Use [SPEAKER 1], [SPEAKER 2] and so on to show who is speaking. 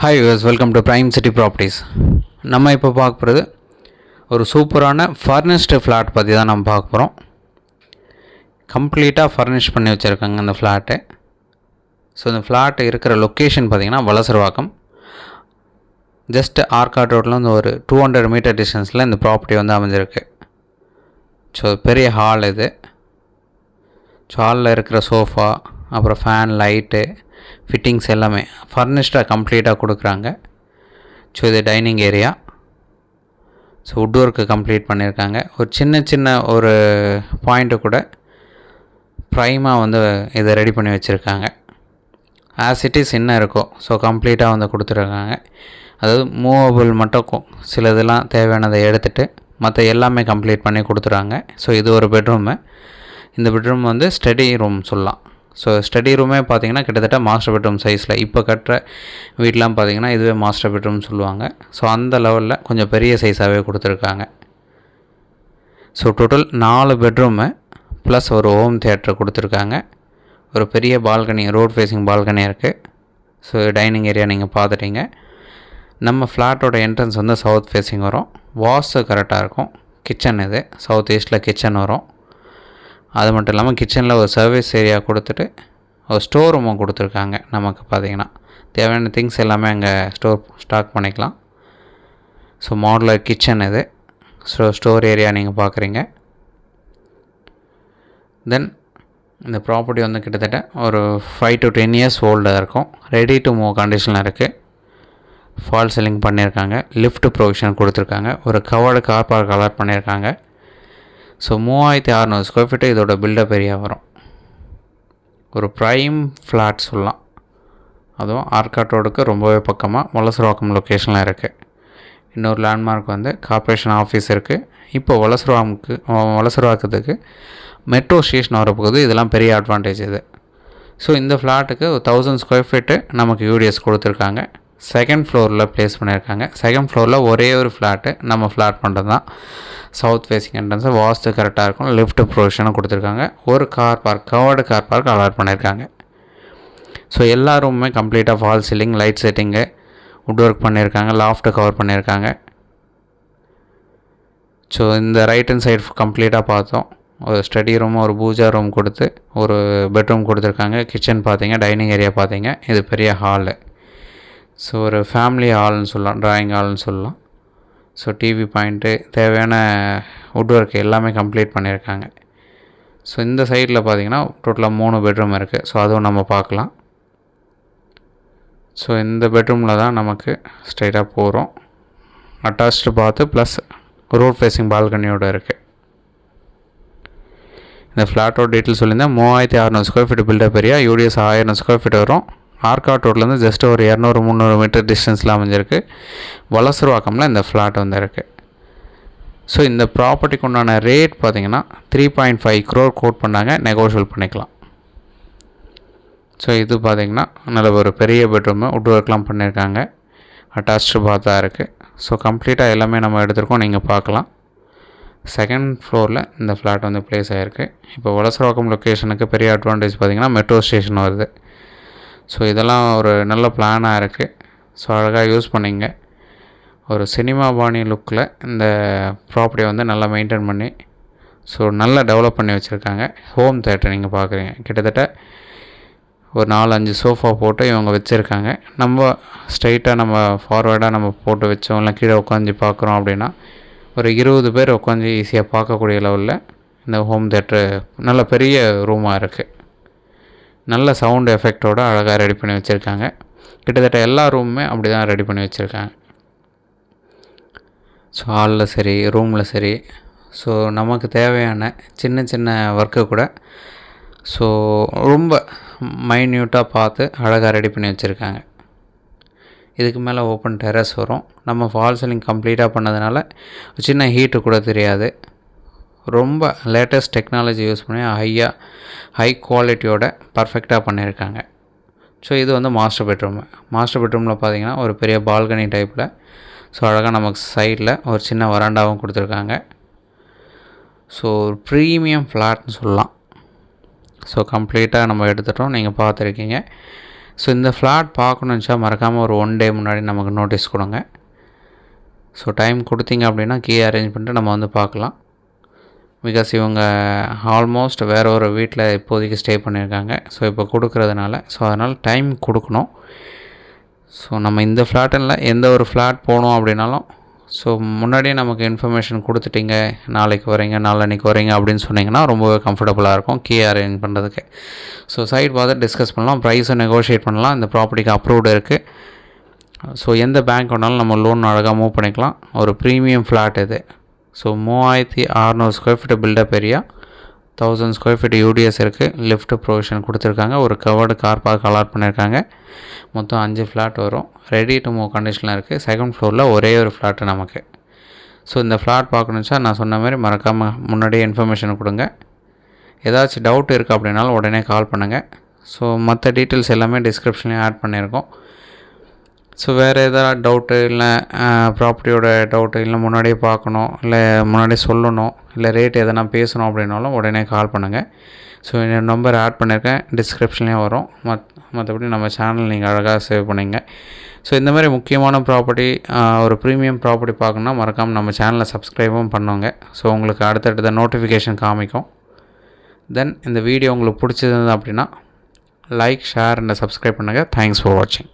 [SPEAKER 1] Hi use welcome to prime city properties. நம்ம இப்போ பார்க்க போகிறது ஒரு சூப்பரான ஃபர்னிஷ்டு ஃப்ளாட் பற்றி தான் நம்ம பார்க்க போகிறோம். கம்ப்ளீட்டாக ஃபர்னிஷ் பண்ணி வச்சுருக்காங்க இந்த ஃப்ளாட்டு. ஸோ இந்த ஃப்ளாட் இருக்கிற லொக்கேஷன் பார்த்திங்கன்னா வலசரவாக்கம். ஜஸ்ட் ஆர்காட் ரோட்டில் வந்து ஒரு 200 மீட்டர் டிஸ்டன்ஸில் இந்த ப்ராப்பர்ட்டி வந்து அமைஞ்சிருக்கு. ஸோ பெரிய ஹால் இது. ஸோ ஹாலில் இருக்கிற சோஃபா, அப்புறம் ஃபேன், லைட்டு, ஃபிட்டிங்ஸ் எல்லாமே ஃபர்னிஷ்டாக கம்ப்ளீட்டாக கொடுக்குறாங்க. ஸோ இது dining area. So would work complete பண்ணியிருக்காங்க. ஒரு சின்ன ஒரு பாயிண்ட்டு கூட ப்ரைமாக வந்து இதை ரெடி பண்ணி வச்சுருக்காங்க. ஆஸ் இட் இஸ் என்ன இருக்கோ ஸோ கம்ப்ளீட்டாக வந்து கொடுத்துருக்காங்க. அதாவது மூவபிள் மட்டும் சில இதெல்லாம் தேவையானதை எடுத்துகிட்டு மற்ற எல்லாமே கம்ப்ளீட் பண்ணி கொடுத்துறாங்க. ஸோ இது ஒரு பெட்ரூமு. இந்த பெட்ரூம் வந்து ஸ்டடி ரூம் சொல்லலாம். ஸோ ஸ்டடி ரூமே பார்த்திங்கன்னா கிட்டத்தட்ட மாஸ்டர் பெட்ரூம் சைஸில் இப்போ கட்டுற வீட்டெலாம் பார்த்திங்கன்னா இதுவே மாஸ்டர் பெட்ரூம் சொல்லுவாங்க. ஸோ அந்த லெவலில் கொஞ்சம் பெரிய சைஸாகவே கொடுத்துருக்காங்க. ஸோ டோட்டல் 4 பெட்ரூமு ப்ளஸ் ஒரு ஹோம் தியேட்டர் கொடுத்துருக்காங்க. ஒரு பெரிய பால்கனி, ரோட் ஃபேஸிங் பால்கனி இருக்குது. ஸோ டைனிங் ஏரியா நீங்கள் பார்த்துட்டீங்க. நம்ம ஃப்ளாட்டோட என்ட்ரன்ஸ் வந்து சவுத் ஃபேஸிங் வரும். வாஸ்து கரெக்டாக இருக்கும். கிச்சன் இது சவுத் ஈஸ்ட்டில் கிச்சன் வரும். அது மட்டும் இல்லாமல் கிச்சனில் ஒரு சர்வீஸ் ஏரியா கொடுத்துட்டு ஒரு ஸ்டோர் ரூமும் கொடுத்துருக்காங்க. நமக்கு பார்த்திங்கன்னா தேவையான திங்ஸ் எல்லாமே அங்கே ஸ்டாக் பண்ணிக்கலாம். ஸோ மாடுலர் கிச்சன் இது. ஸோ ஸ்டோர் ஏரியா நீங்கள் பார்க்குறீங்க. தென் இந்த ப்ராப்பர்ட்டி வந்து கிட்டத்தட்ட ஒரு 5 to 10 இயர்ஸ் ஓல்டாக இருக்கும். ரெடி டு மூவ் கண்டிஷனில் இருக்குது. ஃபால் சீலிங் பண்ணியிருக்காங்க. லிஃப்ட் ப்ரொவிஷன் கொடுத்துருக்காங்க. ஒரு கவர்டு கார் பார்க் அலாட் பண்ணியிருக்காங்க. ஸோ 3600 ஸ்கொயர் ஃபீட்டு இதோட பில்டப் ஏரியா வரும். ஒரு ப்ரைம் ஃப்ளாட் சொல்லலாம். அதுவும் ஆர்காட் ரோடுக்கு ரொம்பவே பக்கமாக வலசரவாக்கம் லொக்கேஷனில் இருக்குது. இன்னொரு லேண்ட்மார்க் வந்து கார்ப்பரேஷன் ஆஃபீஸ் இருக்குது. இப்போ வலசரவாக்கத்துக்கு மெட்ரோ ஸ்டேஷன் வரப்போகுது. இதெல்லாம் பெரிய அட்வான்டேஜ் இது. ஸோ இந்த ஃப்ளாட்டுக்கு 1000 ஸ்கொயர் ஃபீட்டு நமக்கு யூடிஎஸ் கொடுத்துருக்காங்க. செகண்ட் ஃப்ளோரில் ப்ளேஸ் பண்ணியிருக்காங்க. செகண்ட் ஃப்ளோரில் ஒரே ஒரு ஃப்ளாட்டு நம்ம ஃப்ளாட் பண்ணுறது தான். சவுத் ஃபேஸிங் என்ட்ரன்ஸை வாஸ்து கரெக்டாக இருக்கும். லிஃப்ட் ப்ரொவிஷனும் கொடுத்துருக்காங்க. ஒரு car park, covered car park allot பண்ணியிருக்காங்க. ஸோ எல்லா ரூமுமே கம்ப்ளீட்டாக false ceiling, light setting, wood work பண்ணியிருக்காங்க. லாஃப்ட்டு கவர் பண்ணியிருக்காங்க. ஸோ இந்த ரைட் ஹேண்ட் சைடு கம்ப்ளீட்டாக பார்த்தோம். ஒரு ஸ்டடி ரூம், ஒரு பூஜா ரூம் கொடுத்து ஒரு பெட்ரூம் கொடுத்துருக்காங்க. கிச்சன் பார்த்தீங்க, டைனிங் ஏரியா பார்த்தீங்க. இது பெரிய ஹாலு. ஸோ ஒரு ஃபேமிலி ஹால்னு சொல்லலாம், ட்ராயிங் ஹால்னு சொல்லலாம். ஸோ டிவி பாயிண்ட்டு, தேவையான வுட் ஒர்க் எல்லாமே கம்ப்ளீட் பண்ணியிருக்காங்க. ஸோ இந்த சைடில் பார்த்திங்கன்னா டோட்டலாக 3 பெட்ரூம் இருக்குது. ஸோ அதுவும் நம்ம பார்க்கலாம். ஸோ இந்த பெட்ரூமில் தான் நமக்கு ஸ்ட்ரைட்டாக போகிறோம். அட்டாச்டு பாத்து ப்ளஸ் ரோட் ஃபேஸிங் பால்கனியோடு இருக்குது. இந்த ஃப்ளாட்டோட டீட்டெயில் சொல்லியிருந்தேன். 3600 square feet built up area. UDS 1000 square feet வரும். ஆர்காட் ரோட்லேருந்து ஜஸ்ட் ஒரு 200-300 மீட்டர் டிஸ்டன்ஸில் அமைஞ்சிருக்கு. வலசரவாக்கமில் இந்த ஃப்ளாட் வந்து இருக்குது. ஸோ இந்த ப்ராப்பர்ட்டிக்கு உண்டான ரேட் பார்த்திங்கன்னா 3.5 crore கோட் பண்ணாங்க. நெகோஷியல் பண்ணிக்கலாம். ஸோ இது பார்த்திங்கன்னா நல்ல ஒரு பெரிய பெட்ரூமு, வுட் ஒர்க்லாம் பண்ணியிருக்காங்க. அட்டாச்டு பாத்தாக இருக்குது. ஸோ கம்ப்ளீட்டாக எல்லாமே நம்ம எடுத்துருக்கோம். நீங்கள் பார்க்கலாம். செகண்ட் ஃப்ளோரில் இந்த ஃப்ளாட் வந்து ப்ளேஸ் ஆகிருக்கு. இப்போ வலசரவாக்கம் லொக்கேஷனுக்கு பெரிய அட்வான்டேஜ் பார்த்திங்கன்னா மெட்ரோ ஸ்டேஷன் வருது. ஸோ இதெல்லாம் ஒரு நல்ல பிளானாக இருக்குது. ஸோ அழகாக யூஸ் பண்ணிங்க. ஒரு சினிமா பாணி லுக்கில் இந்த ப்ராப்பர்ட்டியை வந்து நல்லா மெயின்டைன் பண்ணி ஸோ நல்லா டெவலப் பண்ணி வச்சுருக்காங்க. ஹோம் தியேட்டர் நீங்கள் பார்க்குறீங்க. கிட்டத்தட்ட ஒரு 4-5 சோஃபா போட்டு இவங்க வச்சுருக்காங்க. நம்ம ஸ்ட்ரைட்டாக நம்ம ஃபார்வேர்டாக நம்ம போட்டு வச்சோம், இல்லை கீழே உட்காந்து பார்க்குறோம் அப்படின்னா ஒரு 20 பேர் உட்காந்து ஈஸியாக பார்க்கக்கூடிய லெவலில் இந்த ஹோம் தியேட்டரு நல்ல பெரிய ரூமாக இருக்குது. நல்ல சவுண்டு எஃபெக்டோடு அழகாக ரெடி பண்ணி வச்சுருக்காங்க. கிட்டத்தட்ட எல்லா ரூமுமே அப்படி தான் ரெடி பண்ணி வச்சுருக்காங்க. ஸோ ஹாலில் சரி, ரூமில் சரி, ஸோ நமக்கு தேவையான சின்ன ஒர்க்கு கூட ஸோ ரொம்ப மைன்யூட்டாக பார்த்து அழகாக ரெடி பண்ணி வச்சுருக்காங்க. இதுக்கு மேலே ஓப்பன் டெரஸ் வரும். நம்ம ஃபால் சீலிங் கம்ப்ளீட்டாக பண்ணதுனால சின்ன ஹீட்டு கூட தெரியாது. ரொம்ப லேட்டஸ்ட் டெக்னாலஜி யூஸ் பண்ணி ஹை குவாலிட்டியோட பர்ஃபெக்டாக பண்ணியிருக்காங்க. ஸோ இது வந்து மாஸ்டர் பெட்ரூமு. மாஸ்டர் பெட்ரூமில் பார்த்திங்கன்னா ஒரு பெரிய பால்கனி டைப்பில் ஸோ அழகாக நமக்கு சைடில் ஒரு சின்ன வராண்டாவும் கொடுத்துருக்காங்க. ஸோ ஒரு ப்ரீமியம் ஃப்ளாட்னு சொல்லலாம். ஸோ கம்ப்ளீட்டாக நம்ம எடுத்துகிட்டோம். நீங்கள் பார்த்துருக்கீங்க. ஸோ இந்த ஃப்ளாட் பார்க்கணுச்சா மறக்காமல் ஒரு 1 டே முன்னாடி நமக்கு நோட்டீஸ் கொடுங்க. ஸோ டைம் கொடுத்தீங்க அப்படின்னா கீ அரேஞ்ச் பண்ணிட்டு நம்ம வந்து பார்க்கலாம். பிகாஸ் இவங்க ஆல்மோஸ்ட் வேறு ஒரு வீட்டில் இப்போதைக்கு ஸ்டே பண்ணியிருக்காங்க. ஸோ இப்போ கொடுக்குறதுனால ஸோ அதனால் டைம் கொடுக்கணும். ஸோ நம்ம இந்த ஃப்ளாட்டில் எந்த ஒரு ஃப்ளாட் போகணும் அப்படின்னாலும் ஸோ முன்னாடியே நமக்கு இன்ஃபர்மேஷன் கொடுத்துட்டிங்க, நாளைக்கு வரீங்க நாளன்னைக்கு வரீங்க அப்படின்னு சொன்னிங்கன்னா ரொம்பவே கம்ஃபர்டபுளாக இருக்கும் கீ அரேஞ்ச் பண்ணுறதுக்கு. ஸோ சைட் பார்த்து டிஸ்கஸ் பண்ணலாம், ப்ரைஸை நெகோஷியேட் பண்ணலாம். இந்த ப்ராப்பர்ட்டிக்கு அப்ரூவ்டு இருக்குது. ஸோ எந்த பேங்க் வேணாலும் நம்ம லோன் அழகாக மூவ் பண்ணிக்கலாம். ஒரு ப்ரீமியம் ஃப்ளாட் இது. So 3600 square feet built up area, 1000 square feet UDS இருக்குது. லிஃப்ட் ப்ரொவிஷன் கொடுத்துருக்காங்க. ஒரு கவர்டு கார் பார்க் அலாட் பண்ணியிருக்காங்க. மொத்தம் 5 ஃப்ளாட் வரும். ரெடி டு மூவ் கண்டிஷனில் இருக்குது. செகண்ட் ஃப்ளோரில் ஒரே ஒரு ஃப்ளாட்டு நமக்கு. ஸோ இந்த ஃப்ளாட் பார்க்கணுச்சா நான் சொன்ன மாதிரி மறக்காமல் முன்னாடியே இன்ஃபர்மேஷன் கொடுங்க. ஏதாச்சும் டவுட் இருக்குது அப்படின்னாலும் உடனே கால் பண்ணுங்கள். ஸோ மற்ற டீட்டெயில்ஸ் எல்லாமே டிஸ்கிரிப்ஷன்லேயும் ஆட் பண்ணியிருக்கோம். ஸோ வேறு எதாவது டவுட்டு இல்லை ப்ராப்பர்ட்டியோட டவுட்டு இல்லை முன்னாடியே பார்க்கணும் இல்லை முன்னாடியே சொல்லணும் இல்லை ரேட் எதனா பேசணும் அப்படின்னாலும் உடனே கால் பண்ணுங்கள். ஸோ என்னோடய நம்பர் ஆட் பண்ணியிருக்கேன், டிஸ்கிரிப்ஷன்லேயும் வரும். மற்றபடி நம்ம சேனல் நீங்கள் அழகாக சேவ் பண்ணிங்க. ஸோ இந்த மாதிரி முக்கியமான ப்ராப்பர்ட்டி ஒரு ப்ரீமியம் ப்ராப்பர்ட்டி பார்க்கணுன்னா மறக்காமல் நம்ம சேனலை சப்ஸ்கிரைபும் பண்ணுங்க. ஸோ உங்களுக்கு அடுத்தடுத்த நோட்டிஃபிகேஷன் காமிக்கும். தென் இந்த வீடியோ உங்களுக்கு பிடிச்சிருந்தது அப்படின்னா லைக், ஷேர் அண்ட் சப்ஸ்கிரைப் பண்ணுங்கள். தேங்க்ஸ் ஃபார் வாட்சிங்.